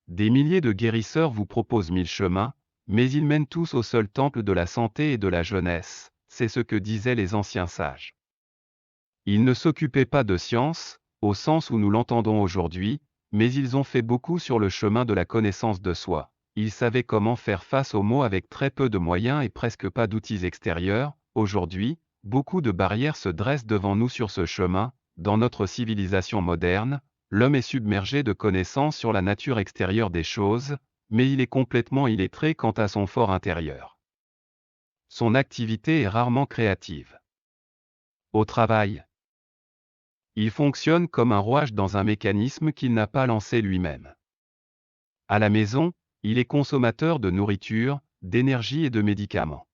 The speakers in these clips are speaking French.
Des milliers de guérisseurs vous proposent 1000 chemins, mais ils mènent tous au seul temple de la santé et de la jeunesse, c'est ce que disaient les anciens sages. Ils ne s'occupaient pas de science, au sens où nous l'entendons aujourd'hui, mais ils ont fait beaucoup sur le chemin de la connaissance de soi. Ils savaient comment faire face aux maux avec très peu de moyens et presque pas d'outils extérieurs. Aujourd'hui, beaucoup de barrières se dressent devant nous sur ce chemin. Dans notre civilisation moderne, l'homme est submergé de connaissances sur la nature extérieure des choses, mais il est complètement illettré quant à son fort intérieur. Son activité est rarement créative. Au travail, il fonctionne comme un rouage dans un mécanisme qu'il n'a pas lancé lui-même. À la maison, il est consommateur de nourriture, d'énergie et de médicaments.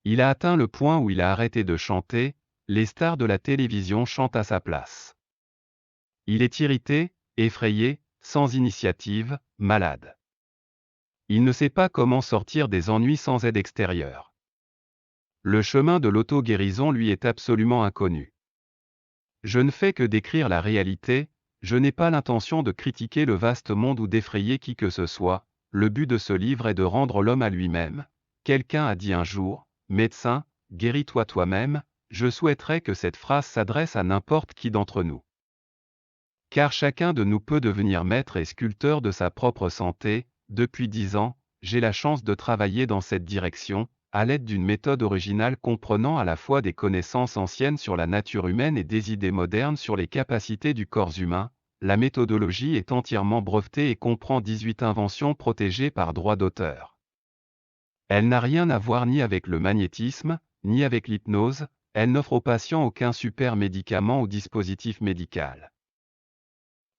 Il a atteint le point où il a arrêté de chanter, les stars de la télévision chantent à sa place. Il est irrité, effrayé, sans initiative, malade. Il ne sait pas comment sortir des ennuis sans aide extérieure. Le chemin de l'auto-guérison lui est absolument inconnu. Je ne fais que décrire la réalité, je n'ai pas l'intention de critiquer le vaste monde ou d'effrayer qui que ce soit, le but de ce livre est de rendre l'homme à lui-même. Quelqu'un a dit un jour, médecin, guéris-toi toi-même, je souhaiterais que cette phrase s'adresse à n'importe qui d'entre nous. Car chacun de nous peut devenir maître et sculpteur de sa propre santé. Depuis 10 ans, j'ai la chance de travailler dans cette direction, à l'aide d'une méthode originale comprenant à la fois des connaissances anciennes sur la nature humaine et des idées modernes sur les capacités du corps humain. La méthodologie est entièrement brevetée et comprend 18 inventions protégées par droit d'auteur. Elle n'a rien à voir ni avec le magnétisme, ni avec l'hypnose, elle n'offre aux patients aucun super médicament ou dispositif médical.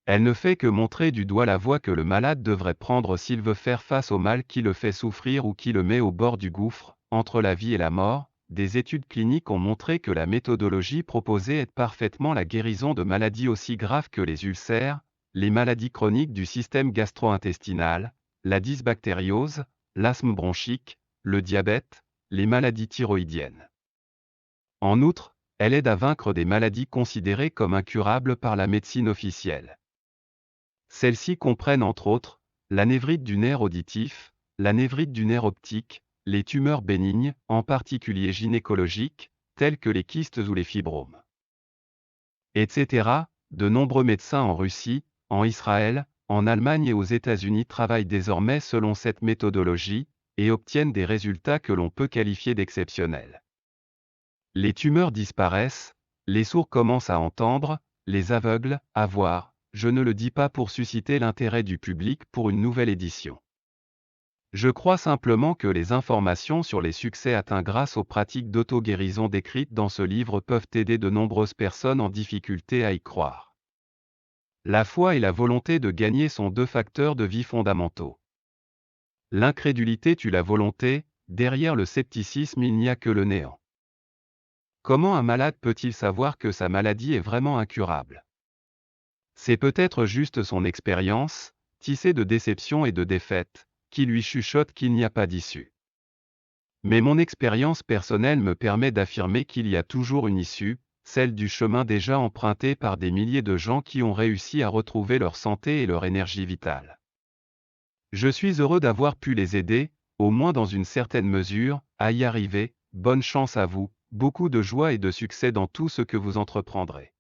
Elle ne fait que montrer du doigt la voie que le malade devrait prendre s'il veut faire face au mal qui le fait souffrir ou qui le met au bord du gouffre, entre la vie et la mort. Des études cliniques ont montré que la méthodologie proposée aide parfaitement la guérison de maladies aussi graves que les ulcères, les maladies chroniques du système gastro-intestinal, la dysbactériose, l'asthme bronchique, le diabète, les maladies thyroïdiennes. En outre, elle aide à vaincre des maladies considérées comme incurables par la médecine officielle. Celles-ci comprennent entre autres, la névrite du nerf auditif, la névrite du nerf optique, les tumeurs bénignes, en particulier gynécologiques, telles que les kystes ou les fibromes, etc. De nombreux médecins en Russie, en Israël, en Allemagne et aux États-Unis travaillent désormais selon cette méthodologie, et obtiennent des résultats que l'on peut qualifier d'exceptionnels. Les tumeurs disparaissent, les sourds commencent à entendre, les aveugles, à voir. Je ne le dis pas pour susciter l'intérêt du public pour une nouvelle édition. Je crois simplement que les informations sur les succès atteints grâce aux pratiques d'auto-guérison décrites dans ce livre peuvent aider de nombreuses personnes en difficulté à y croire. La foi et la volonté de gagner sont deux facteurs de vie fondamentaux. L'incrédulité tue la volonté, derrière le scepticisme il n'y a que le néant. Comment un malade peut-il savoir que sa maladie est vraiment incurable ? C'est peut-être juste son expérience, tissée de déceptions et de défaites, qui lui chuchote qu'il n'y a pas d'issue. Mais mon expérience personnelle me permet d'affirmer qu'il y a toujours une issue, celle du chemin déjà emprunté par des milliers de gens qui ont réussi à retrouver leur santé et leur énergie vitale. Je suis heureux d'avoir pu les aider, au moins dans une certaine mesure, à y arriver. Bonne chance à vous, beaucoup de joie et de succès dans tout ce que vous entreprendrez.